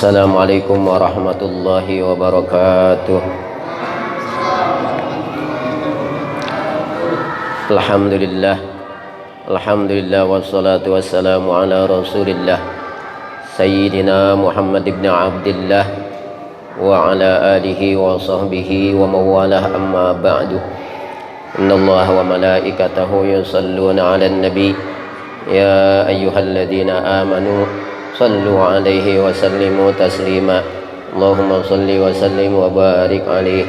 Assalamualaikum warahmatullahi wabarakatuh. Alhamdulillah, alhamdulillah wassalatu wassalamu ala rasulillah Sayyidina Muhammad ibn Abdillah wa ala alihi wa sahbihi wa mawalah, amma ba'du. Inna Allah wa malaikatahu yusalluna ala nabi ya ayyuhalladzina amanu sallu alaihi wa sallimu taslima. Allahumma salli wa sallim wa barik alaihi.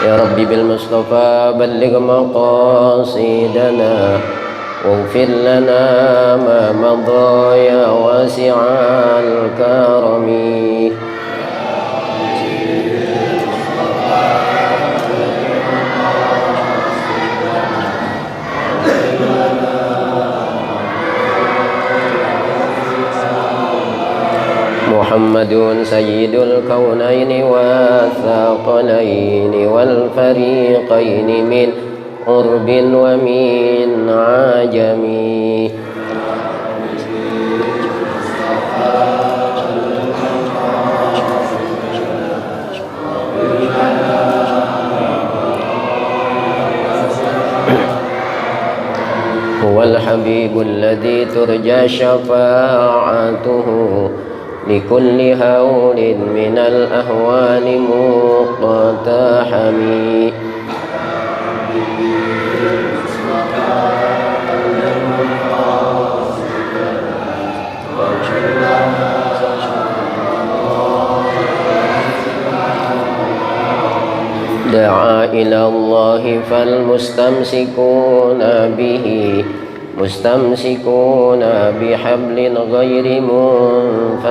Ya Rabbi bil Mustafa balligh maqasidana waghfir lana ma madha ya wasi'al karami. Muhammadun sayyidul kaunaini wathaqalaini wal fariqaini min urbin wa min ajami. Huwal habibul ladzi turja syafa'atuhu likulli haulin minal ahwali muqtahami. Da'a ila Allahi fal mustamsikuna bihi mustamsikuna bihablin ghairi munfasimi.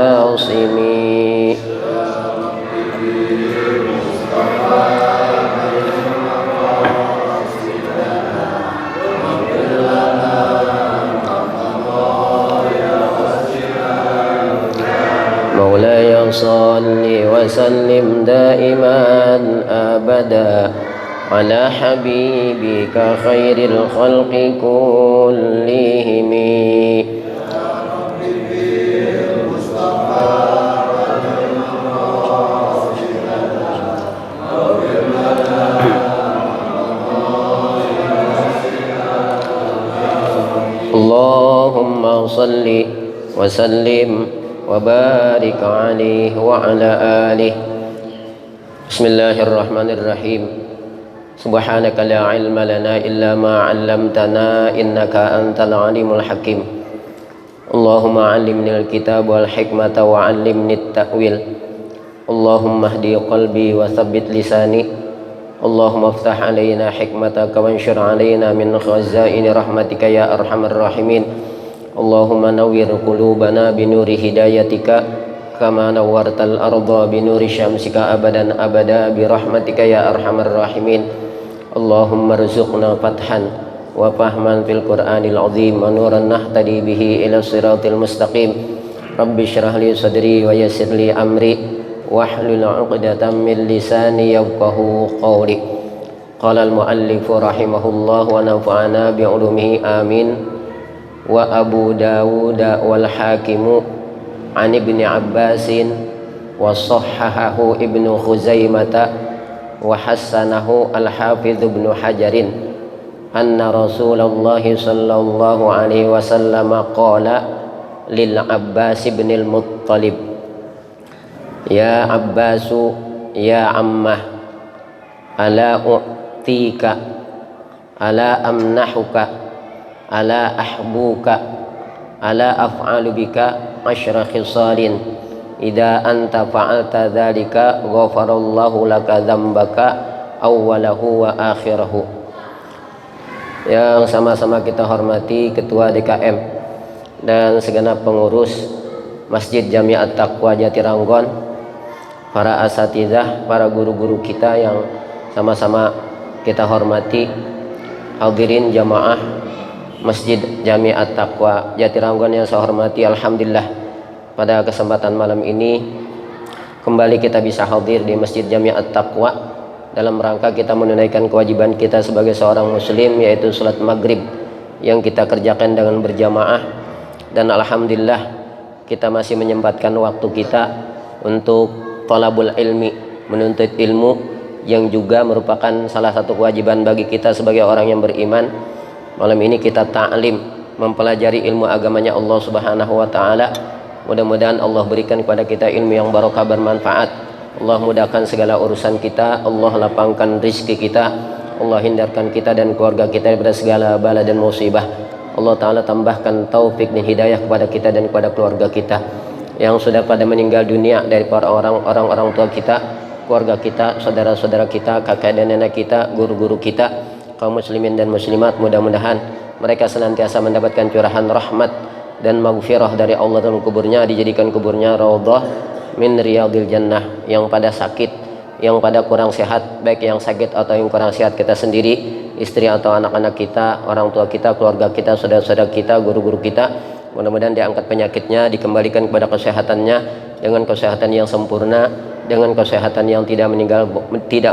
Maulaya salli wa sallim daiman abada ala habibika khairil khalqi kullihimi. Allahumma salli wa sallim wa barik alaihi wa ala alihi. Bismillahirrahmanirrahim. Subhanaka la ilma lana illa ma 'allamtana innaka antal alimul hakim. Allahumma 'allimni al-kitab wal hikmata wa 'allimni at-ta'wil. Allahumma hdi qalbi wa thabbit lisani. Allahumma iftah 'alaina hikmataka wa anshur 'alaina min khazaini rahmatika ya arhamar rahimin. Allahumma nawwir qulubana bi nuri hidayatika kama nawwartal arda bi nuri syamsika abadan abada bi rahmatika ya arhamar rahimin. Allahumma rzuqna fathan wa fahman fil Qur'anil azim wa nuran nahtadi bihi ila siratil mustaqim. Rabbi shrah li sadri wa yassir li amri wahlul 'uqdatam min lisani yafqahu qawli. Qala al muallif rahimahullah wa nafa'ana bi 'ulumihi amin. Wa Abu Dawud wal Hakimu an Ibni Abbasin wa sahhahahu Ibnu Khuzaimah wa hassanahu al-Hafidh Ibnu Hajarin anna Rasulullah sallallahu alaihi wasallam qala lil Abbas ibn al-Muttalib, ya Abbasu ya ammah, ala u'tika ala amnahuka ala ahbuka ala af'alu bika asyra khisalin idza anta fa'alta dzalika ghafarallahu laka dzambaka awwalahu wa akhirahu. Yang sama-sama kita hormati Ketua DKM dan segenap pengurus Masjid Jami At-Taqwa Jatiranggon, para asatidzah, para guru-guru kita yang sama-sama kita hormati, hadirin jamaah Masjid Jami At-Taqwa Jatiranggon yang saya hormati. Alhamdulillah, pada kesempatan malam ini kembali kita bisa hadir di Masjid Jami At-Taqwa dalam rangka kita menunaikan kewajiban kita sebagai seorang muslim, yaitu salat maghrib yang kita kerjakan dengan berjamaah. Dan alhamdulillah kita masih menyempatkan waktu kita untuk thalabul ilmi, menuntut ilmu, yang juga merupakan salah satu kewajiban bagi kita sebagai orang yang beriman. Malam ini kita ta'lim, mempelajari ilmu agamanya Allah Subhanahu wa taala. Mudah-mudahan Allah berikan kepada kita ilmu yang barokah, bermanfaat. Allah mudahkan segala urusan kita, Allah lapangkan rizki kita, Allah hindarkan kita dan keluarga kita daripada segala bala dan musibah. Allah Ta'ala tambahkan taufik dan hidayah kepada kita dan kepada keluarga kita yang sudah pada meninggal dunia, dari para orang tua kita, keluarga kita, saudara-saudara kita, kakak dan nenek kita, guru-guru kita, kaum muslimin dan muslimat. Mudah-mudahan mereka senantiasa mendapatkan curahan rahmat dan maghfirah dari Allah dalam kuburnya, dijadikan kuburnya raudhah min riyadil jannah. Yang pada sakit, yang pada kurang sehat, baik yang sakit atau yang kurang sehat kita sendiri, istri atau anak-anak kita, orang tua kita, keluarga kita, saudara-saudara kita, guru-guru kita, mudah-mudahan diangkat penyakitnya, dikembalikan kepada kesehatannya dengan kesehatan yang sempurna, dengan kesehatan yang tidak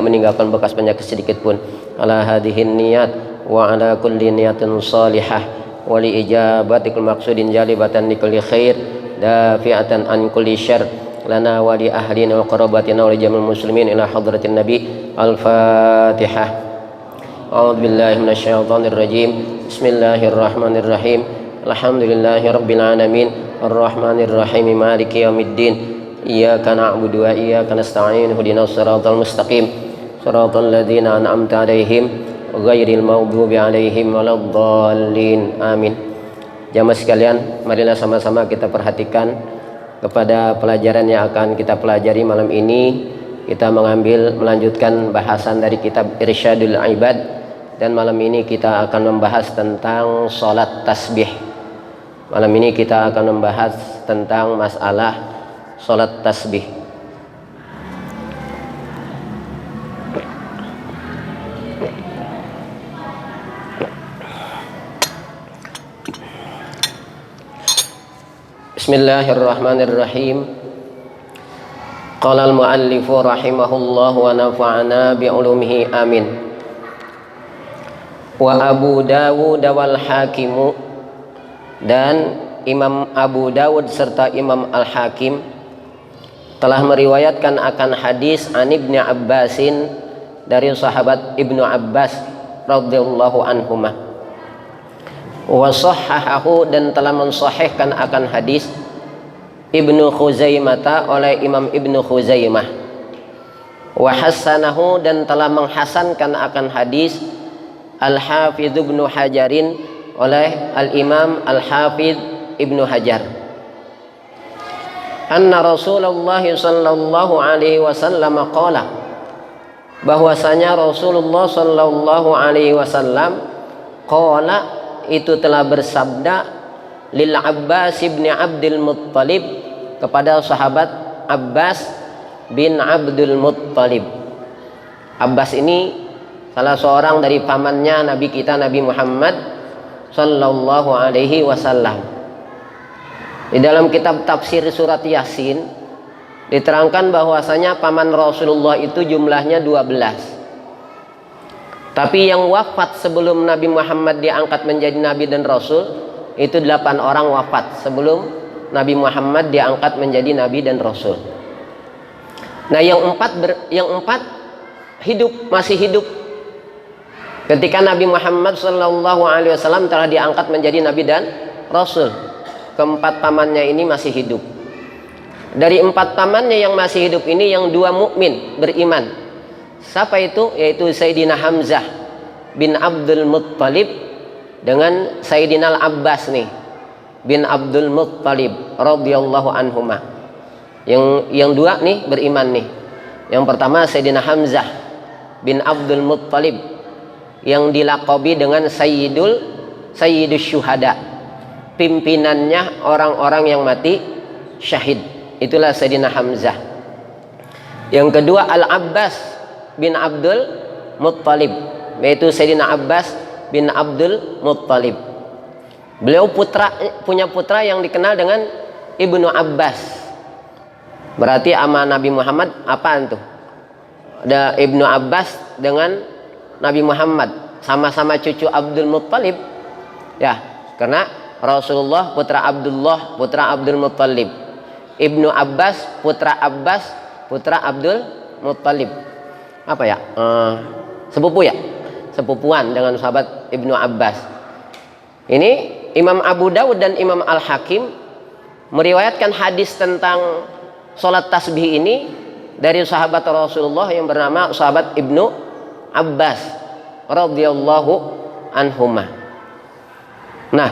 meninggalkan bekas penyakit sedikit pun. Ala hadhihin niyat wa ala kulli niyatin salihah wa li ijabatikul maqsudin jalibatan likulli khair dafi'atan an kulli syarr lana wa li ahlina wa qarabatina wa li jamil muslimin ila hadratin nabi. Al-Fatihah. A'udzu billahi minasyaitonir rajim. Bismillahirrahmanirrahim. Alhamdulillahi rabbil alamin arrahmanir rahim maliki yaumiddin. Iyyaka na'budu wa iyyaka nasta'in. Ihdinas siratal mustaqim. Siratal ladzina an'amta 'alaihim ghairil maghdubi 'alaihim waladdallin. Amin. Jamaah sekalian, marilah sama-sama kita perhatikan kepada pelajaran yang akan kita pelajari malam ini. Kita melanjutkan bahasan dari kitab Irsyadul Ibad, dan malam ini kita akan membahas tentang salat tasbih. Malam ini kita akan membahas tentang masalah salat tasbih. Bismillahirrahmanirrahim. Qala al-muallifu rahimahullah wa nafa'ana bi ulumihi amin. Wa Abu Dawud wal Hakim, dan Imam Abu Dawud serta Imam Al-Hakim telah meriwayatkan akan hadis an Ibnu Abbasin, dari sahabat Ibnu Abbas radhiyallahu anhuma. Wa sahhahahu, dan telah mensahihkan akan hadis Ibnu Khuzaimah oleh Imam Ibnu Khuzaimah. Wa hassanahu, dan telah menghasankan akan hadis Al-Hafidz Ibnu Hajarin oleh Al-Imam Al-Hafidz Ibnu Hajar. Anna Rasulullah sallallahu alaihi wasallam qala, bahwasanya Rasulullah sallallahu alaihi wasallam qala, itu telah bersabda, lil Abbas ibn Abdul Muttalib, kepada sahabat Abbas bin Abdul Muttalib. Abbas ini salah seorang dari pamannya Nabi kita Nabi Muhammad sallallahu alaihi wasallam. Di dalam kitab tafsir surat Yasin diterangkan bahwasanya paman Rasulullah itu jumlahnya 12. Tapi yang wafat sebelum Nabi Muhammad diangkat menjadi Nabi dan Rasul itu 8 orang wafat sebelum Nabi Muhammad diangkat menjadi Nabi dan Rasul. Nah, yang empat masih hidup ketika Nabi Muhammad SAW telah diangkat menjadi Nabi dan Rasul. Keempat pamannya ini masih hidup. Dari 4 pamannya yang masih hidup ini, yang 2 mukmin beriman. Siapa itu? Yaitu Sayyidina Hamzah bin Abdul Muttalib dengan Sayyidina Al-Abbas nih bin Abdul Muttalib radhiyallahu anhuma. Yang dua nih beriman nih. Yang pertama Sayyidina Hamzah bin Abdul Muttalib yang dilaqabi dengan Sayyidus Syuhada, pimpinannya orang-orang yang mati syahid. Itulah Sayyidina Hamzah. Yang kedua Al-Abbas bin Abdul Muttalib, yaitu Sayyidina Abbas bin Abdul Muttalib. Beliau punya putra yang dikenal dengan Ibnu Abbas. Berarti ama Nabi Muhammad apaan tuh? Ada Ibnu Abbas dengan Nabi Muhammad, sama-sama cucu Abdul Muttalib. Ya, karena Rasulullah putra Abdullah, putra Abdul Muttalib. Ibnu Abbas, putra Abdul Muttalib. Apa ya? Sepupu ya? Sepupuan dengan sahabat Ibnu Abbas. Ini Imam Abu Dawud dan Imam Al-Hakim meriwayatkan hadis tentang sholat tasbih ini dari sahabat Rasulullah yang bernama sahabat Ibnu Abbas radhiyallahu anhumah. Nah,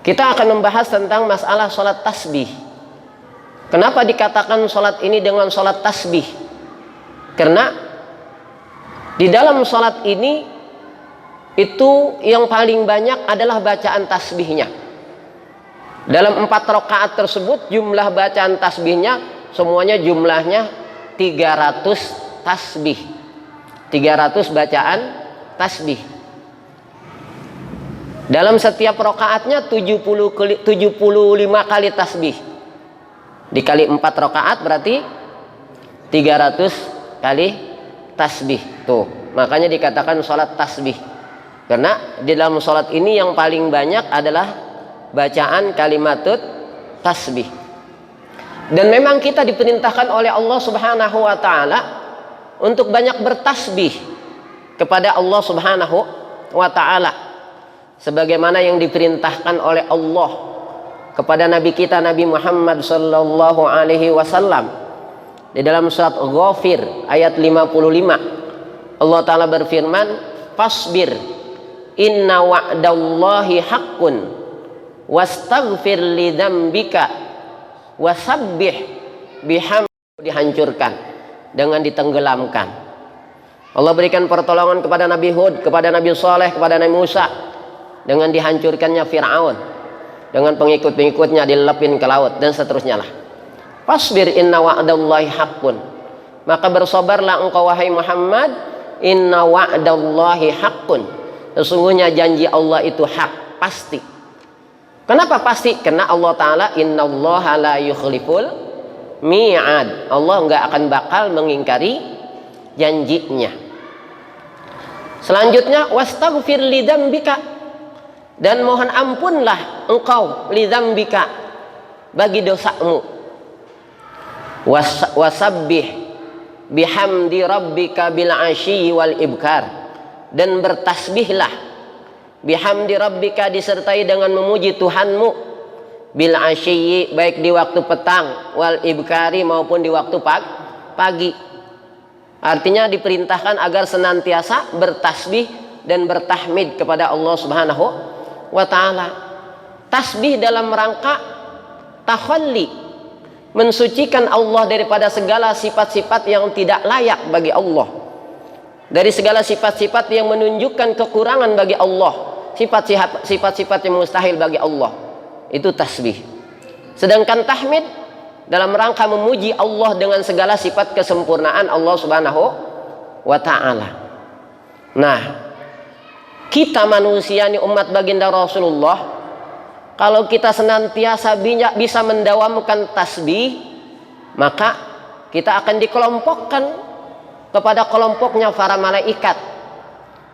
kita akan membahas tentang masalah sholat tasbih. Kenapa dikatakan sholat ini dengan sholat tasbih? Karena di dalam sholat ini itu yang paling banyak adalah bacaan tasbihnya. Dalam 4 rakaat tersebut jumlah bacaan tasbihnya semuanya jumlahnya 300 tasbih. 300 bacaan tasbih. Dalam setiap rakaatnya 75 kali tasbih. Dikali 4 rakaat berarti 300 kali tasbih. Tuh, makanya dikatakan sholat tasbih. Karena di dalam sholat ini yang paling banyak adalah bacaan kalimatut tasbih. Dan memang kita diperintahkan oleh Allah Subhanahu wa taala untuk banyak bertasbih kepada Allah Subhanahu wa taala sebagaimana yang diperintahkan oleh Allah kepada nabi kita Nabi Muhammad sallallahu alaihi wasallam di dalam surat Ghafir ayat 55. Allah taala berfirman, "Fasbir inna wa'dallahi haqqun wastaghfir li dzambika wasabbih bihamdi." Dihancurkan dengan ditenggelamkan. Allah berikan pertolongan kepada Nabi Hud, kepada Nabi Saleh, kepada Nabi Musa dengan dihancurkannya Fir'aun dengan pengikut-pengikutnya dilepin ke laut dan seterusnya lah. Fasbir inna wa'dallahi haqqun, maka bersabarlah engkau wahai Muhammad, inna wa'dallahi haqqun, sesungguhnya janji Allah itu hak, pasti. Kenapa pasti? Karena Allah Ta'ala innallaha la yukhliful mi'ad, Allah enggak akan bakal mengingkari janjinya. Selanjutnya wastaghfir li dzambika, dan mohon ampunlah engkau li dzambika, bagi dosamu. Wasabbih bihamdi rabbika bil asyi wal ibkar, dan bertasbihlah bihamdi rabbika disertai dengan memuji Tuhanmu, bil asyi baik di waktu petang, wal ibkari maupun di waktu pagi. Artinya diperintahkan agar senantiasa bertasbih dan bertahmid kepada Allah Subhanahu wa taala. Tasbih dalam rangka takhalli, mensucikan Allah daripada segala sifat-sifat yang tidak layak bagi Allah, dari segala sifat-sifat yang menunjukkan kekurangan bagi Allah, sifat-sifat yang mustahil bagi Allah. Itu tasbih. Sedangkan tahmid dalam rangka memuji Allah dengan segala sifat kesempurnaan Allah Subhanahu wa taala. Nah, kita manusia ini umat baginda Rasulullah, kalau kita senantiasa bisa mendawamkan tasbih, maka kita akan dikelompokkan kepada kelompoknya para malaikat.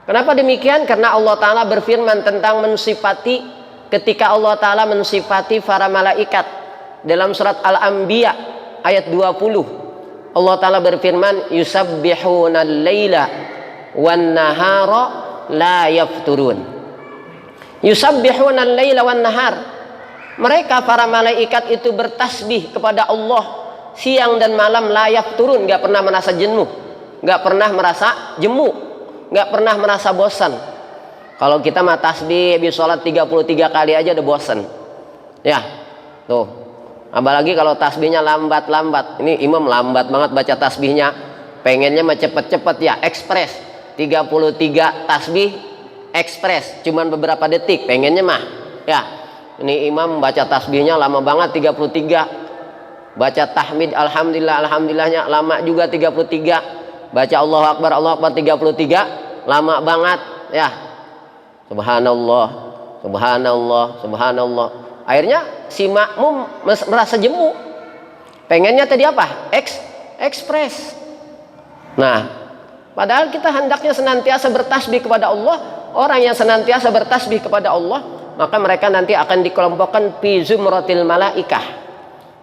Kenapa demikian? Karena Allah Ta'ala berfirman tentang mensifati, ketika Allah Ta'ala mensifati para malaikat dalam surat Al-Anbiya ayat 20. Allah Ta'ala berfirman, yusabbihuna al-laila wan nahara la yafturun. Yusabbihuna al-laila wan nahar, mereka para malaikat itu bertasbih kepada Allah siang dan malam, la yafturun, gak pernah merasa jenuh, gak pernah merasa jemu, gak pernah merasa bosan. Kalau kita mah tasbih habis sholat 33 kali aja udah bosan. Ya, tuh. Apalagi kalau tasbihnya lambat-lambat. Ini imam lambat banget baca tasbihnya. Pengennya mah cepet-cepet ya, ekspres. 33 tasbih ekspres, cuman beberapa detik pengennya mah. Ya. Ini imam baca tasbihnya lama banget 33. Baca tahmid alhamdulillah alhamdulillahnya lama juga 33. Baca Allahu Akbar 33 lama banget ya. Subhanallah, subhanallah, subhanallah. Akhirnya si makmum merasa jemu. Pengennya tadi apa? Ekspres. Nah, padahal kita hendaknya senantiasa bertasbih kepada Allah. Orang yang senantiasa bertasbih kepada Allah, maka mereka nanti akan dikelompokkan fi zumratil malaikah.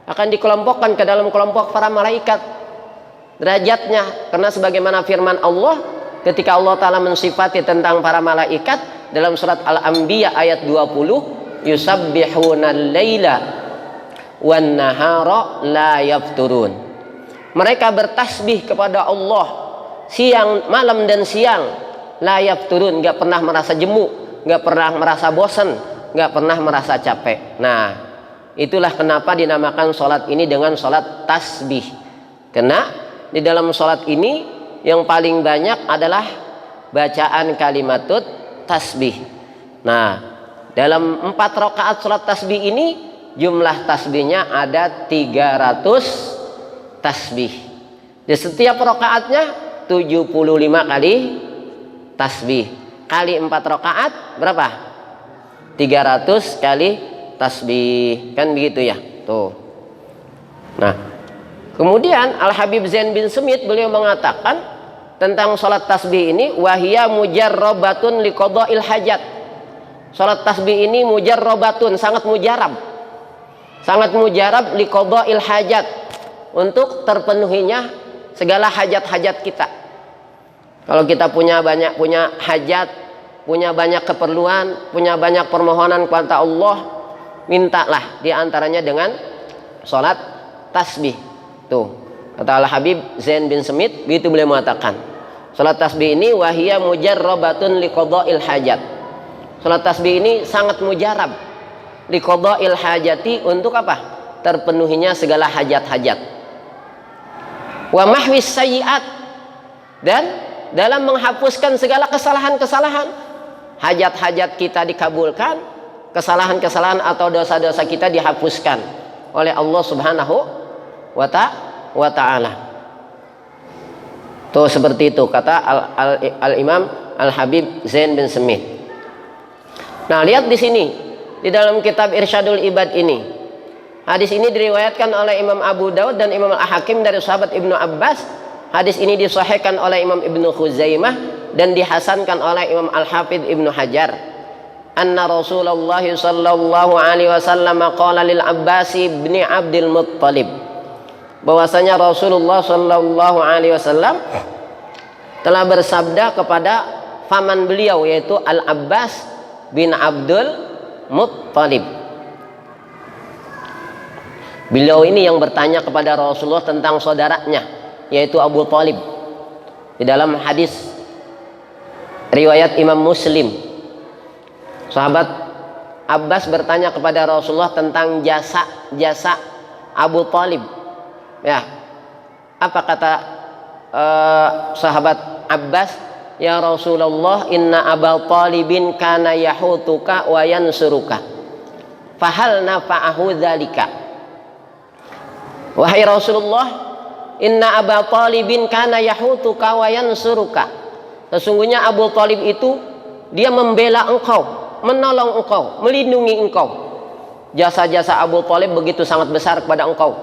Akan dikelompokkan ke dalam kelompok para malaikat derajatnya. Karena sebagaimana firman Allah ketika Allah Ta'ala mensifati tentang para malaikat dalam surat Al-Anbiya ayat 20, yusabbihuna al-laila wan nahara la yafturun. Mereka bertasbih kepada Allah siang, malam dan siang, la yafturun, enggak pernah merasa jemu, enggak pernah merasa bosan, enggak pernah merasa capek. Nah, itulah kenapa dinamakan sholat ini dengan sholat tasbih. Karena di dalam sholat ini yang paling banyak adalah bacaan kalimatut tasbih. Nah, dalam 4 rakaat sholat tasbih ini jumlah tasbihnya ada 300 tasbih. Di setiap rakaatnya 75 kali tasbih. Kali 4 rakaat berapa? 300 kali tasbih, kan begitu ya. Tuh. Nah, kemudian Al-Habib Zain bin Semit beliau mengatakan tentang salat tasbih ini, wahia mujarrabatun liqada'il hajat. Salat tasbih ini mujarrabatun, sangat mujarab. Sangat mujarab liqada'il hajat, untuk terpenuhinya segala hajat-hajat kita. Kalau kita punya hajat, punya banyak keperluan, punya banyak permohonan kepada Allah, mintalah diantaranya dengan sholat tasbih. Tuh, kata Al-Habib Zain bin Semit, begitu beliau mengatakan sholat tasbih ini wahia mujarrabatun liqada'il hajat. Sholat tasbih ini sangat mujarab liqada'il hajati, untuk apa? Terpenuhinya segala hajat-hajat. Wa mahwis sayyi'at, dan dalam menghapuskan segala kesalahan-kesalahan. Hajat-hajat kita dikabulkan, kesalahan-kesalahan atau dosa-dosa kita dihapuskan oleh Allah Subhanahu wa ta'ala. Tuh, seperti itu kata Al-Imam Al-Habib Zain bin Semit. Nah, lihat di sini di dalam kitab Irsyadul Ibad ini. Hadis ini diriwayatkan oleh Imam Abu Daud dan Imam Al-Hakim dari sahabat Ibnu Abbas. Hadis ini disahihkan oleh Imam Ibnu Khuzaimah dan dihasankan oleh Imam Al-Hafidz Ibnu Hajar. Anna Rasulullah sallallahu alaihi wasallam qala lil Abbas bin Abdul Muttalib, bahwasanya Rasulullah sallallahu alaihi wasallam telah bersabda kepada paman beliau, yaitu Al-Abbas bin Abdul Muttalib. Beliau ini yang bertanya kepada Rasulullah tentang saudaranya, yaitu Abu Talib. Di dalam hadis riwayat Imam Muslim, sahabat Abbas bertanya kepada Rasulullah tentang jasa Abu Talib. Ya, apa kata sahabat Abbas? Ya Rasulullah, inna Abu Talibin kana yahutuka wa yansuruka, fahal nafa'ahu dzalika. Wahai Rasulullah, inna Abu Talibin kana yahutuka wa yansuruka. Sesungguhnya Abu Talib itu dia membela engkau, menolong engkau, melindungi engkau. Jasa-jasa Abu Talib begitu sangat besar kepada engkau.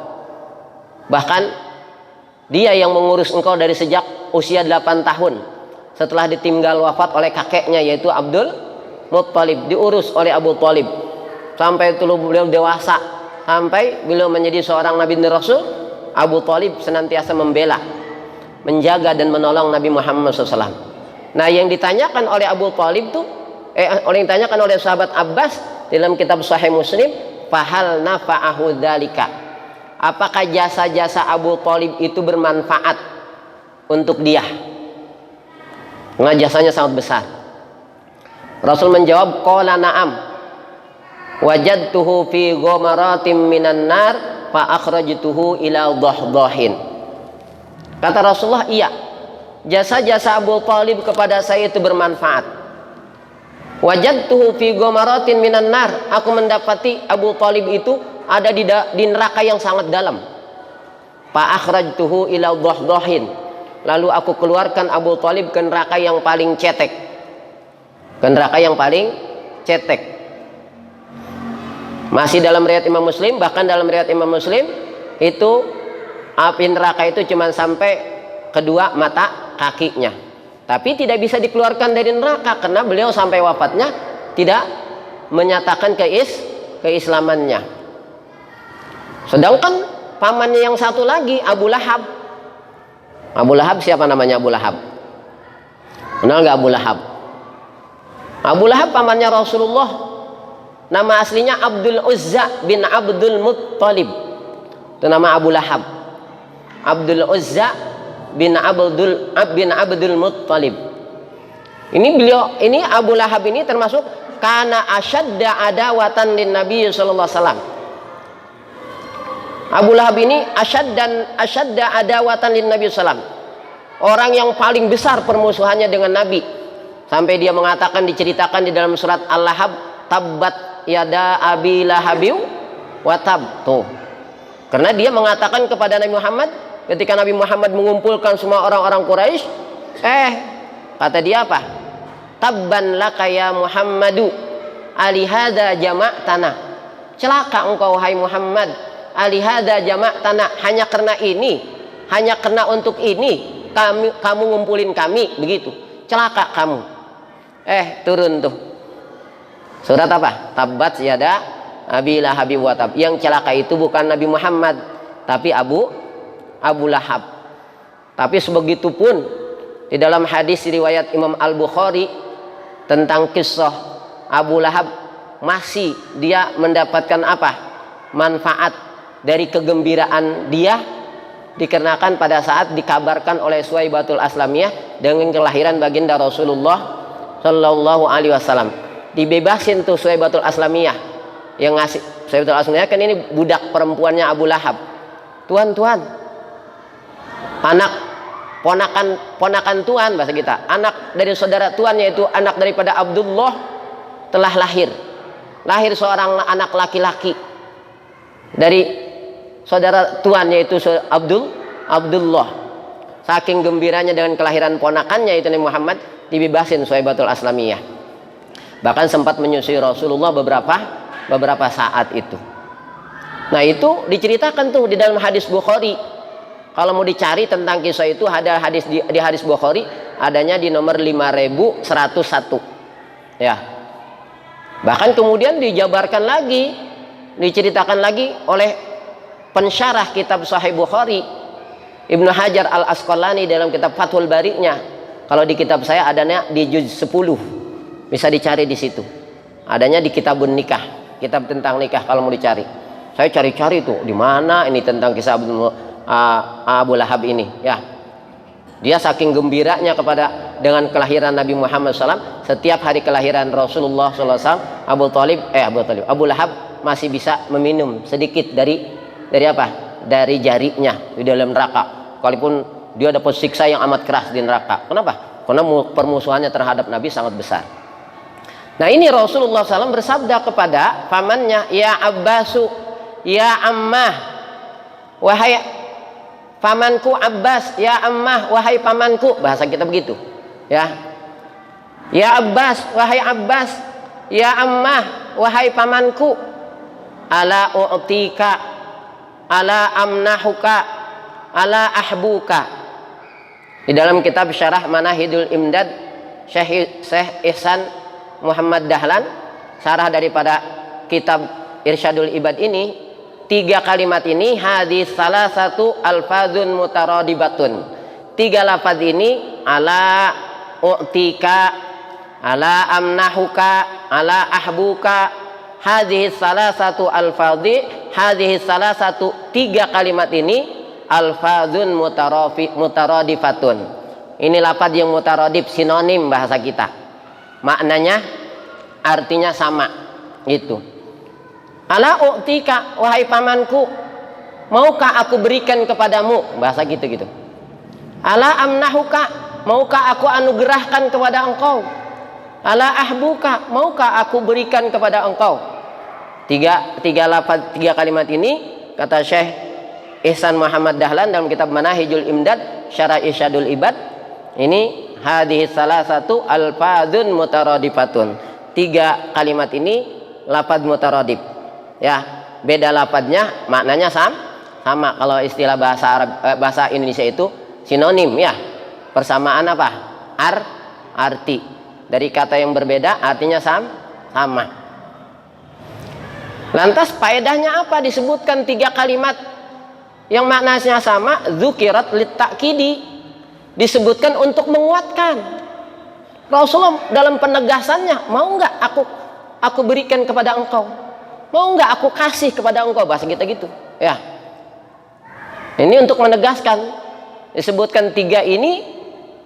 Bahkan dia yang mengurus engkau dari sejak usia 8 tahun. Setelah ditinggal wafat oleh kakeknya, yaitu Abdul Muttalib, diurus oleh Abu Talib sampai beliau dewasa, sampai beliau menjadi seorang Nabi dan Rasul. Abu Talib senantiasa membela, menjaga dan menolong Nabi Muhammad SAW. Nah, yang ditanyakan oleh Abu Talib tuh, yang ditanyakan oleh sahabat Abbas dalam kitab Sahih Muslim, fahal nafa'ahu dzalika, apakah jasa-jasa Abu Talib itu bermanfaat untuk dia? Nah, jasanya sangat besar. Rasul menjawab, qala na'am wajadtuhu fi ghamaratin minan nar fa akhrajtuhu ila dhahdahin. Kata Rasulullah, iya, jasa-jasa Abu Thalib kepada saya itu bermanfaat. Wajadtuhu fi ghamaratin minan nar, aku mendapati Abu Thalib itu ada di neraka yang sangat dalam. Fa akhrajtuhu ila dhahdahin, lalu aku keluarkan Abu Thalib ke neraka yang paling cetek. Ke neraka yang paling cetek. Masih dalam riwayat Imam Muslim, bahkan dalam riwayat Imam Muslim itu api neraka itu cuma sampai kedua mata kakinya, tapi tidak bisa dikeluarkan dari neraka karena beliau sampai wafatnya tidak menyatakan keislamannya. Sedangkan pamannya yang satu lagi, Abu Lahab. Abu Lahab, siapa namanya Abu Lahab? Kenal nggak Abu Lahab? Abu Lahab pamannya Rasulullah, nama aslinya Abdul Uzza bin Abdul Muttalib. Itu nama Abu Lahab. Abdul Uzza bin Abdul Muttalib. Ini Abu Lahab ini termasuk kana asyadda adawatan lin Nabi sallallahu alaihi wasallam. Abu Lahab ini asyadda adawatan lin Nabi sallallahu alaihi wasallam. Orang yang paling besar permusuhannya dengan Nabi. Sampai dia mengatakan, diceritakan di dalam surat Al-Lahab, tabbat yada abi lahabiu wa tab. Tuh. Karena dia mengatakan kepada Nabi Muhammad, ketika Nabi Muhammad mengumpulkan semua orang-orang Quraisy, kata dia apa? Tabban laka ya Muhammadu alihada jama'tana. Celaka engkau wahai Muhammad, alihada jama'tana, hanya karena ini, hanya karena untuk ini kamu ngumpulin kami, begitu. Celaka kamu. Turun tuh. Surat apa? Tabbat yada abi lahabi wa tab. Yang celaka itu bukan Nabi Muhammad, tapi Abu Lahab. Tapi sebegitu pun di dalam hadis riwayat Imam Al-Bukhari tentang kisah Abu Lahab, masih dia mendapatkan apa? Manfaat dari kegembiraan dia, dikarenakan pada saat dikabarkan oleh Suwaibatul Aslamiyah dengan kelahiran baginda Rasulullah Shallallahu Alaihi Wasallam. Dibebasin tuh Suwaibatul Aslamiyah. Yang ngasih Suwaibatul Aslamiyah kan ini budak perempuannya Abu Lahab. Tuan, anak ponakan tuan, bahasa kita, anak dari saudara tuan, yaitu anak daripada Abdullah, telah lahir seorang anak laki-laki dari saudara tuan, yaitu Abdullah. Saking gembiranya dengan kelahiran ponakannya itu Nabi Muhammad, dibebasin Suwaibatul Aslamiyah. Bahkan sempat menyusui Rasulullah beberapa saat itu. Nah, itu diceritakan tuh di dalam hadis Bukhari. Kalau mau dicari tentang kisah itu, ada hadis di hadis Bukhari, adanya di nomor 5101. Ya. Bahkan kemudian dijabarkan lagi, diceritakan lagi oleh pensyarah kitab Sahih Bukhari, Ibnu Hajar Al-Asqalani dalam kitab Fathul Bari-nya. Kalau di kitab saya adanya di juz 10. Bisa dicari di situ. Adanya di Kitabun Nikah, kitab tentang nikah kalau mau dicari. Saya cari-cari tuh di mana ini tentang kisah Abu Lahab ini, ya. Dia saking gembiranya dengan kelahiran Nabi Muhammad SAW, setiap hari kelahiran Rasulullah SAW, Abu Lahab masih bisa meminum sedikit dari apa? Dari jarinya di dalam neraka. Walaupun dia dapat siksa yang amat keras di neraka. Kenapa? Karena permusuhannya terhadap Nabi sangat besar. Nah, ini Rasulullah SAW bersabda kepada pamannya, ya Abbasu, ya Ammah, wahai pamanku Abbas, ya Ammah, wahai pamanku, bahasa kita begitu, ya. Ya Abbas, wahai Abbas, ya Ammah, wahai pamanku, ala u'tika, ala amnahuka, ala ahbuka. Di dalam kitab Syarah Manahidul Imdad Syekh Ihsan Muhammad Dahlan, syarah daripada kitab Irsyadul Ibad ini, 3 kalimat ini hadis salah satu alfadzun mutaradibatun. 3 lafaz ini, ala u'tika, ala amnahuka, ala ahbuka, hadis salah satu alfadhi, hadis salah satu 3 kalimat ini alfadzun mutaradifatun. Ini lafaz yang mutaradif, sinonim bahasa kita. Maknanya, artinya sama, gitu. Ala u'tika, wahai pamanku, maukah aku berikan kepadamu, bahasa gitu. Ala amnahuka, maukah aku anugerahkan kepada engkau. Ala ahbuka, maukah aku berikan kepada engkau. Tiga kalimat ini kata Syekh Ihsan Muhammad Dahlan dalam kitab Manahijul Imdad Syarah Irsyadul Ibad, ini hadhihi salasatu alfadzun mutaradifatun. 3 kalimat ini lafaz mutaradif. Ya, beda lafadznya, maknanya sama. Kalau istilah bahasa Arab, bahasa Indonesia itu sinonim ya. Persamaan apa? Arti. Dari kata yang berbeda artinya sama. Lantas faedahnya apa disebutkan 3 kalimat yang maknanya sama? Dzukirat litakidi, disebutkan untuk menguatkan. Rasulullah dalam penegasannya, mau enggak aku berikan kepada engkau, mau enggak aku kasih kepada engkau, bahasa gitu ya. Ini untuk menegaskan, disebutkan 3 ini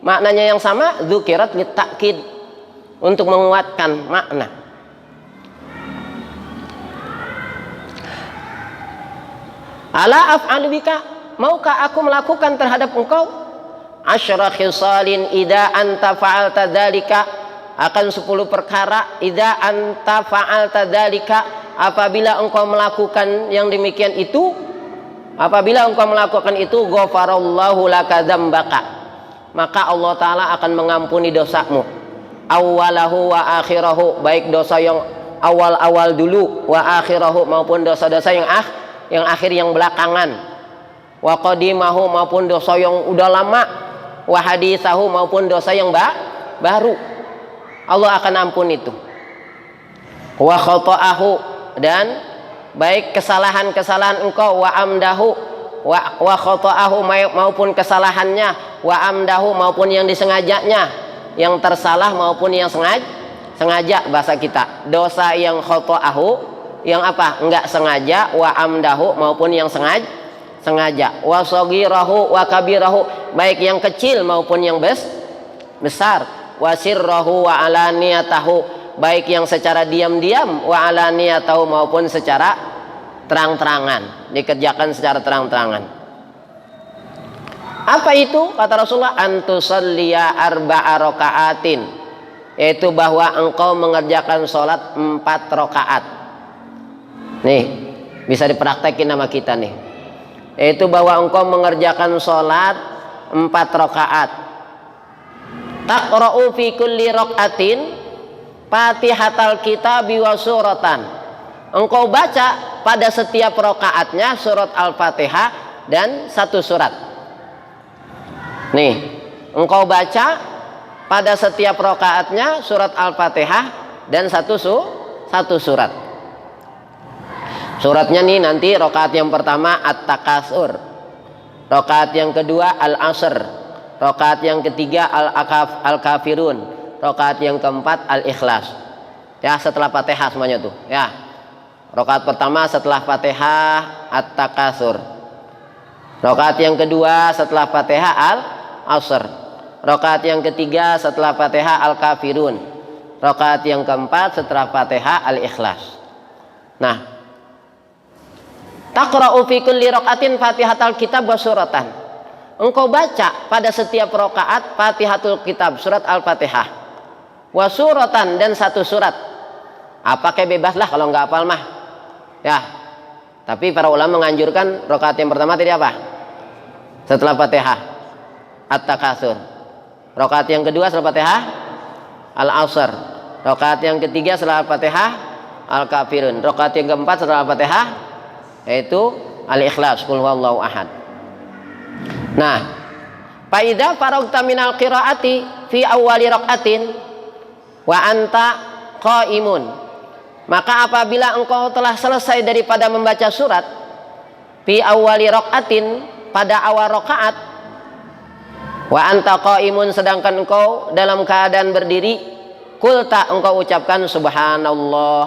maknanya yang sama, dzukirat litakid, untuk menguatkan makna. Ala af'alu bika, maukah aku melakukan terhadap engkau asyra khisalin idza anta fa'alta dzalika, akan 10 perkara idza anta fa'alta dzalika, apabila engkau melakukan yang demikian itu, apabila engkau melakukan itu, ghafarallahu laka dzambaka, maka Allah taala akan mengampuni dosamu, awwalahu wa akhirahu, baik dosa yang awal-awal dulu, wa akhirahu, maupun dosa-dosa yang akhir, yang belakangan, wa qadimahu, maupun dosa yang udah lama, wa hadithahu, maupun dosa yang baru, Allah akan ampun itu. Wa khata'ahu, dan baik kesalahan-kesalahan engkau, wa amdahu, wa khata'ahu, maupun kesalahannya, wa amdahu, maupun yang disengajanya, yang tersalah maupun yang sengaja bahasa kita. Dosa yang khata'ahu, yang apa? Enggak sengaja, wa amdahu, maupun yang sengaja, wa saghirahu wa kabirahu, baik yang kecil maupun yang besar, wa sirrahu wa alaniyatahu, baik yang secara diam-diam, wa alaniyatahu, maupun secara terang-terangan, dikerjakan secara terang-terangan. Apa itu? Kata Rasulullah, antusalliya arba'a raka'atin, yaitu bahwa engkau mengerjakan sholat 4 rakaat. Nih, bisa dipraktekin sama kita nih. Yaitu bahwa engkau mengerjakan sholat 4 rakaat. Taqra'u fi kulli raka'atin Fatihatal kitabi wa suratan. Engkau baca pada setiap rakaatnya surat Al-Fatihah dan 1 surat. Nih, engkau baca pada setiap rakaatnya surat Al-Fatihah dan 1 surat. Suratnya nih nanti rakaat yang pertama At-Takasur, rakaat yang kedua Al-Asr, rakaat yang ketiga Al-Kafirun, rakaat yang keempat Al-Ikhlas. Ya, setelah Fatihah semuanya tuh. Ya. Rakaat pertama setelah Fatihah At-Takasur. Rakaat yang kedua setelah Fatihah Al-Asr. Rakaat yang ketiga setelah Fatihah Al-Kafirun. Rakaat yang keempat setelah Fatihah Al-Ikhlas. Nah, taqra'u fi kulli raka'atin Fatihatul Kitab wa suratan. Engkau baca pada setiap rakaat Fatihatul Kitab, surat Al-Fatihah. Wa suratan, dan 1 surat. Apa kayak bebas lah kalau nggak hafal mah. Ya. Tapi para ulama menganjurkan rakaat yang pertama tadi apa? Setelah Fatihah At-Takasur. Rakaat yang kedua setelah Fatihah Al-Asr. Rakaat yang ketiga setelah Al-Fatihah Al-Kafirun. Rakaat yang keempat setelah Al-Fatihah yaitu Al-Ikhlas, qul huwallahu ahad. Nah, fa idza faragta minal qiraati fi awwali raqatin wa anta qaimun, maka apabila engkau telah selesai daripada membaca surat fi awwali raqatin, pada awal rakaat, wa anta qaimun, sedangkan engkau dalam keadaan berdiri, kulta, engkau ucapkan subhanallah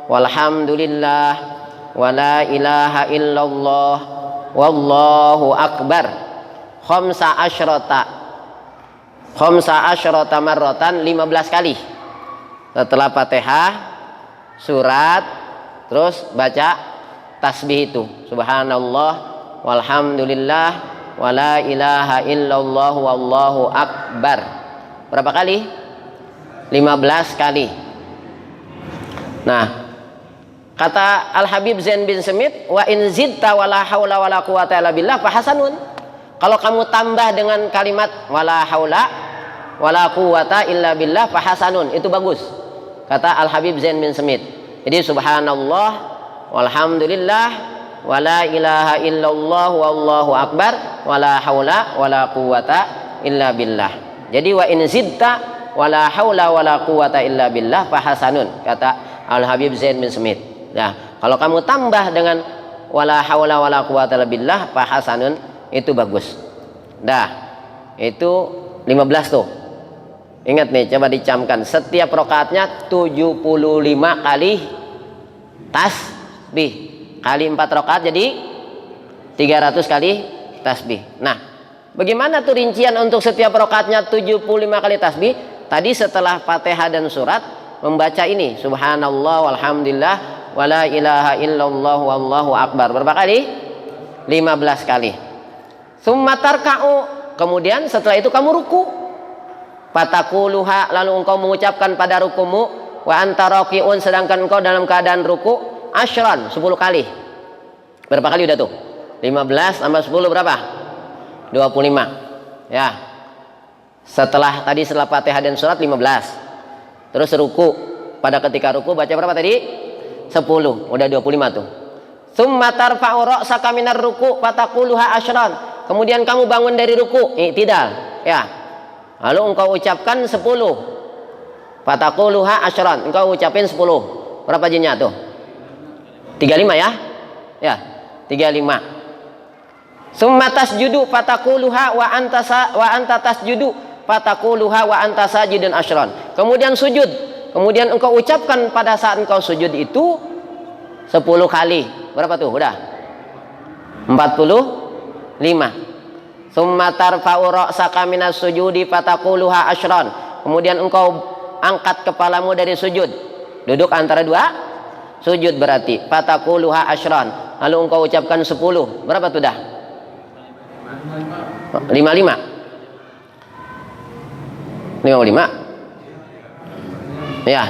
walhamdulillah wa la ilaha illallah wallahu akbar khamsa asyrata marratan, 15 kali. Setelah Fatihah surat terus baca tasbih itu subhanallah walhamdulillah, wala ilaha illallah, wallahu akbar. Berapa kali? 15 kali. Nah, kata Al-Habib Zain bin Semit, wa in zidta wala haula wala quwata illa billah fa hasanun. Kalau kamu tambah dengan kalimat wala haula wala quwata illa billah fa hasanun, itu bagus. Kata Al-Habib Zain bin Semit. Jadi subhanallah, walhamdulillah, wala ilaha illallah, wallahu akbar, wala haula wala quwata illa billah. Jadi wa in zidta wala haula wala quwata illa billah fa hasanun, kata Al-Habib Zain bin Semit. Nah, kalau kamu tambah dengan wala haula wala quwata illa billah fa hasanun, itu bagus. Dah, itu 15 tuh. Ingat nih, coba dicamkan. Setiap rakaatnya 75 kali tasbih. Kali 4 rakaat jadi 300 kali tasbih. Nah, bagaimana tuh rincian untuk setiap rakaatnya 75 kali tasbih? Tadi setelah Fatihah dan surat membaca ini, subhanallah walhamdulillah wala ilaha illallah wallahu akbar. Berapa kali? 15 kali. Summa tarka'u, kemudian setelah itu kamu ruku. Fatakuluha, lalu engkau mengucapkan pada rukumu, wa anta raqiun, sedangkan engkau dalam keadaan ruku, asyran, 10 kali. Berapa kali udah tuh? 15 tambah 10 berapa? 25. Ya. Setelah Fatihah dan surat 15. Terus ruku. Pada ketika ruku baca berapa tadi? 10. Udah 25 tuh. Tsumma tarfa'u ra'saka minar ruku fataquluha asyran. Kemudian kamu bangun dari ruku, i'tidal, ya. Lalu engkau ucapkan 10. Fataquluha asyran. Engkau ucapin 10. Berapa jinnya tuh? 35 ya? Ya, 35. Tsumma tasjudu fataquluha wa anta tasjudu fataquluha wa anta sajidun asyran. Kemudian sujud. Kemudian engkau ucapkan pada saat engkau sujud itu 10 kali. Berapa tuh? Udah 45. Tsumma tarfa'u ra'saka minas sujudi fataquluha asyran. Kemudian engkau angkat kepalamu dari sujud. Duduk antara dua sujud berarti fataquluha asyran. Lalu engkau ucapkan 10. Berapa tuh dah? 55. 55. Ya.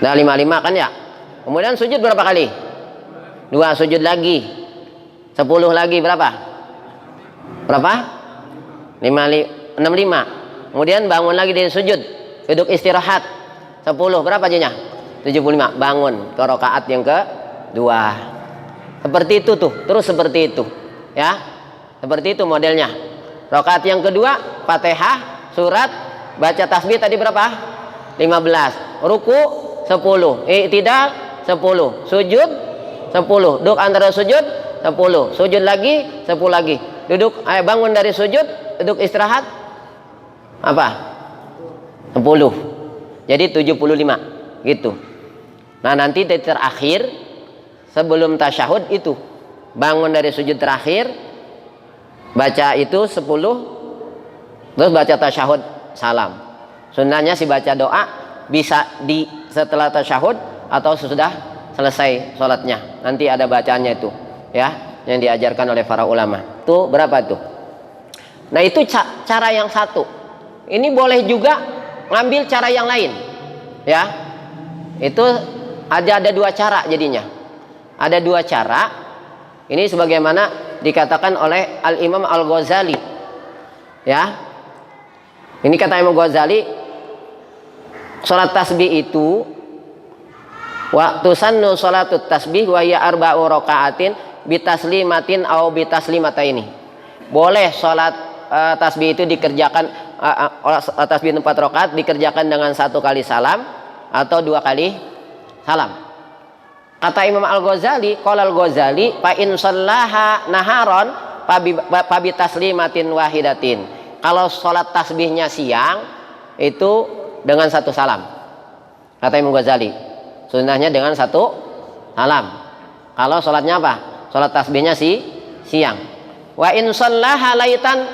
Dah 55 kan ya? Kemudian sujud berapa kali? 2 sujud lagi. 10 lagi berapa? Berapa? 65. Kemudian bangun lagi dari sujud. Duduk istirahat. 10 berapa jadinya? 75. Bangun ke rakaat yang kedua. Seperti itu tuh. Terus seperti itu. Ya. Seperti itu modelnya. Rakaat yang kedua, Fatihah, surat, baca tasbih tadi berapa? 15. Ruku 10. I'tidal 10. Sujud 10. Duduk antara sujud 10. Sujud lagi 10 lagi. Duduk bangun dari sujud, duduk istirahat apa? 10. Jadi 75 gitu. Nah, nanti di terakhir sebelum tasyahud itu bangun dari sujud terakhir, baca itu 10, terus baca tasyahud salam. Sunnahnya sih baca doa bisa di setelah tasyahud atau sesudah selesai sholatnya. Nanti ada bacaannya itu, ya, yang diajarkan oleh para ulama. Tuh berapa tuh? Nah, itu cara yang satu. Ini boleh juga ngambil cara yang lain, ya. Itu ada 2 cara jadinya. Ada 2 cara. Ini sebagaimana dikatakan oleh Al-Imam Al-Ghazali, ya. Ini kata Imam Ghazali, sholat tasbih itu waktu sannu sholatut tasbih wa ya arba'u raka'atin bitaslimatin au bitaslimataini. Boleh sholat tasbih itu dikerjakan tasbih 4 rakaat dikerjakan dengan 1 kali salam atau 2 kali salam. Kata Imam Al-Ghazali, qala Al-Ghazali fa in shallaha naharon fa bitaslimatin wahidatin. Kalau sholat tasbihnya siang itu dengan 1 salam. Kata Imam Ghazali, sunnahnya dengan 1 salam. Kalau sholatnya apa? Sholat tasbihnya siang. Wa in shallaha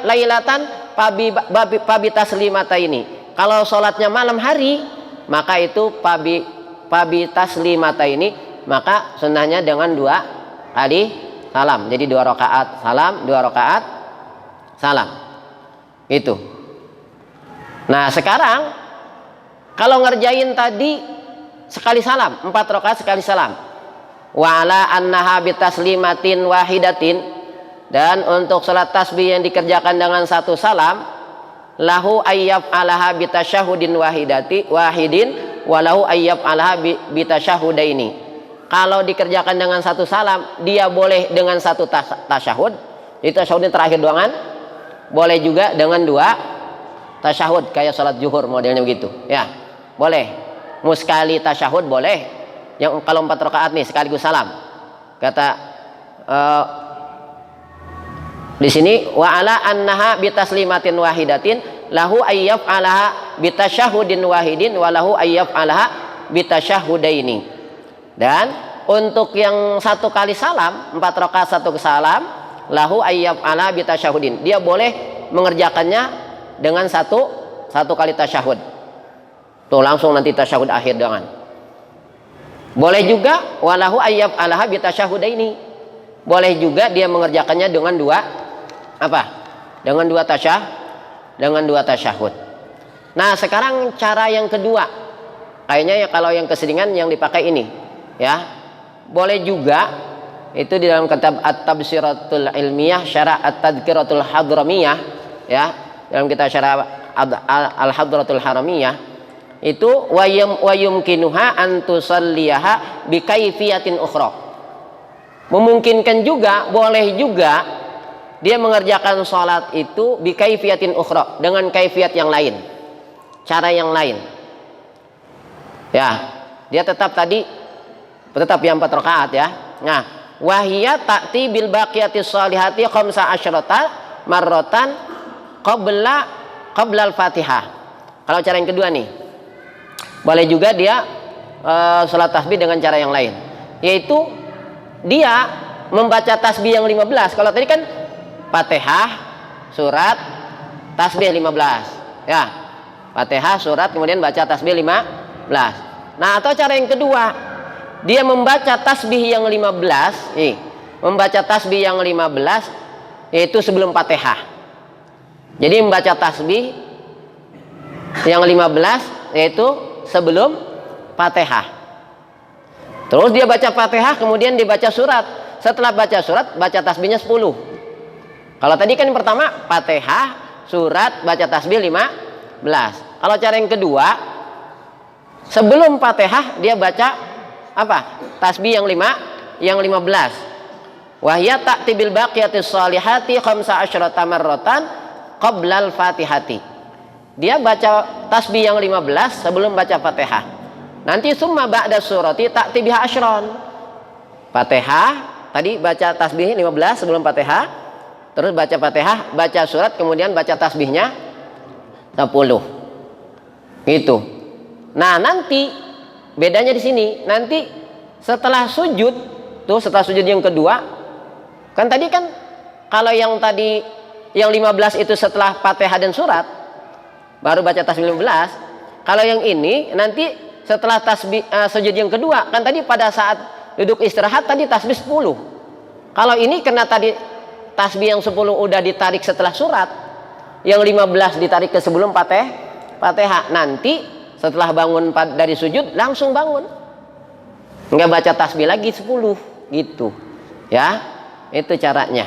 lailatan pabi taslimataini. Kalau sholatnya malam hari, maka itu pabi taslimataini, maka sunnahnya dengan 2 kali salam. Jadi 2 rakaat salam, 2 rakaat salam. Itu. Nah, sekarang kalau ngerjain tadi sekali salam, 4 rakaat sekali salam. Wa ala annaha bitaslimatin wahidatin, dan untuk salat tasbih yang dikerjakan dengan 1 salam, lahu ayyaf alaha bitasyahudin wahidin walahu ayyaf alaha bitasyahudaini. Kalau dikerjakan dengan 1 salam, dia boleh dengan 1 tasyahud. Itu tasyahudnya terakhir doangan. Boleh juga dengan 2 tasyahud, kayak salat zuhur modelnya begitu. Ya, boleh. Muskali tasyahud boleh. Yang kalau 4 rakaat nih sekaligus salam. Kata di sini wa ala annaha bitaslimatin wahidatin lahu ayyaf alaha bitasyahudin wahidin wa lahu ayyaf alaha bitasyahudaini. Dan untuk yang 1 kali salam, 4 rakaat 1 salam, lahu ayyaf alaha bitasyahudin. Dia boleh mengerjakannya dengan 1 kali tasyahud. Tuh langsung nanti tasyahud akhir dengan. Boleh juga walahu ayyaf alaha bitasyahudaini. Boleh juga dia mengerjakannya dengan 2 apa? Dengan 2 tasyahud. Nah, sekarang cara yang kedua. Kayaknya ya kalau yang keseringan yang dipakai ini, ya. Boleh juga itu di dalam kitab At-Tabsiratul Ilmiyah Syarah At-Tadhkiratul Hadramiyah, ya. Dalam kitab Syarah Al-Hadratul Haramiyah itu wayumkinuha an tusalliyaha bi kaifiyatin ukhra. Memungkinkan juga, boleh juga dia mengerjakan sholat itu bi kaifiyatin ukhra, dengan kaifiat yang lain, cara yang lain. Ya, dia tetap yang 4 rakaat ya. Nah, wahiyya ta'ti bil baqiyatis sholihati khamsa asyrata marratan qabla al-Fatihah. Kalau cara yang kedua nih, boleh juga dia sholat tasbih dengan cara yang lain, yaitu dia membaca tasbih yang 15. Kalau tadi kan Fatihah, surat, tasbih 15. Ya, Fatihah, surat, kemudian baca tasbih 15. Nah, atau cara yang kedua, dia membaca tasbih yang 15, membaca tasbih yang 15 yaitu sebelum Fatihah. Jadi membaca tasbih yang 15 yaitu sebelum Fatihah. Terus dia baca Fatihah, kemudian dibaca surat. Setelah baca surat, baca tasbihnya 10. Kalau tadi kan yang pertama Fatihah, surat, baca tasbih 15. Kalau cara yang kedua, sebelum Fatihah dia baca apa? Tasbih yang 15. Wahya ta'ti bil baqiyatis sholihati khamsa asyrata marratan qabla al-Fatihati. Dia baca tasbih yang 15 sebelum baca Fatihah. Nanti summa ba'da surati ta'ti biha asyron. Fatihah, tadi baca tasbih 15 sebelum Fatihah. Terus baca Fatihah, baca surat, kemudian baca tasbihnya 10. Gitu. Nah, nanti bedanya di sini. Nanti setelah sujud, tuh setelah sujud yang kedua, kan tadi kan kalau yang tadi yang 15 itu setelah Fatihah dan surat, baru baca tasbih 15. Kalau yang ini nanti setelah tasbih sujud yang kedua, kan tadi pada saat duduk istirahat tadi tasbih 10. Kalau ini kena tadi tasbih yang 10 udah ditarik setelah surat, yang 15 ditarik ke sebelum Fatihah. Nanti setelah bangun dari sujud langsung bangun, nggak baca tasbih lagi 10 gitu ya. Itu caranya.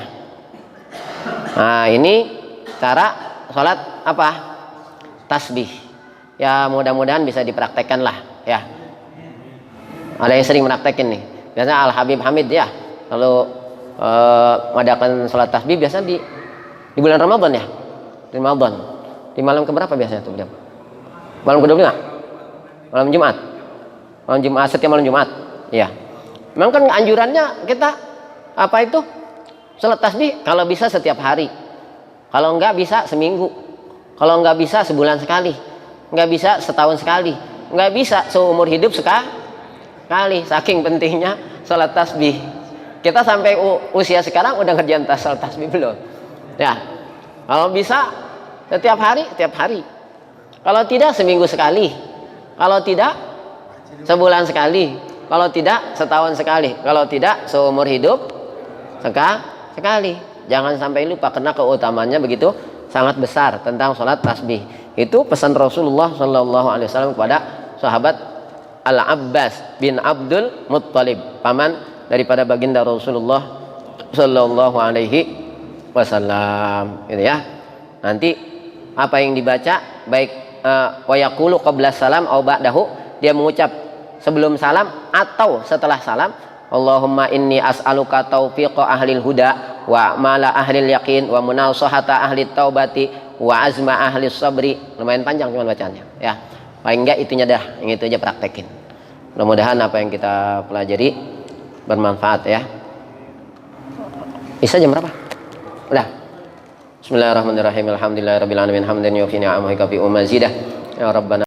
Nah, ini cara sholat apa? Tasbih. Ya, mudah-mudahan bisa dipraktekkan lah ya. Ada yang sering praktekin nih, biasanya Al Habib Hamid ya, kalau mengadakan sholat tasbih biasanya di bulan Ramadan ya, di Ramadan, di malam keberapa biasanya tuh beliau? Malam ke-25, malam Jumat, setiap malam Jumat ya. Memang kan anjurannya kita apa itu, sholat tasbih kalau bisa setiap hari, kalau enggak bisa seminggu, kalau enggak bisa sebulan sekali, enggak bisa setahun sekali, enggak bisa seumur hidup sekali. Saking pentingnya sholat tasbih. Kita sampai usia sekarang udah ngerjain sholat tasbih belum? Ya, kalau bisa setiap hari. Kalau tidak seminggu sekali. Kalau tidak sebulan sekali. Kalau tidak setahun sekali. Kalau tidak seumur hidup sekali. Jangan sampai lupa karena keutamanya begitu sangat besar tentang sholat tasbih. Itu pesan Rasulullah Shallallahu Alaihi Wasallam kepada sahabat Al-Abbas bin Abdul Muttalib, paman daripada baginda Rasulullah Shallallahu Alaihi Wasallam. Gitu ya. Nanti apa yang dibaca baik wa yaqulu qabla salam au ba'dahu, dia mengucap sebelum salam atau setelah salam, Allahumma inni as'aluka taufiqa ahlil huda wa mala ahlil yaqin wa munasahata ahlit taubati wa azma ahlis sabri. Lumayan panjang cuman bacanya ya. Paling enggak itunya dah, yang itu aja praktekin. Mudah-mudahan apa yang kita pelajari bermanfaat ya. Bisa jam berapa? Udah. Bismillahirrahmanirrahim. Alhamdulillahirabbil alamin. Hamdan yufi ni'amahu kafi umazidah. Ya Rabbana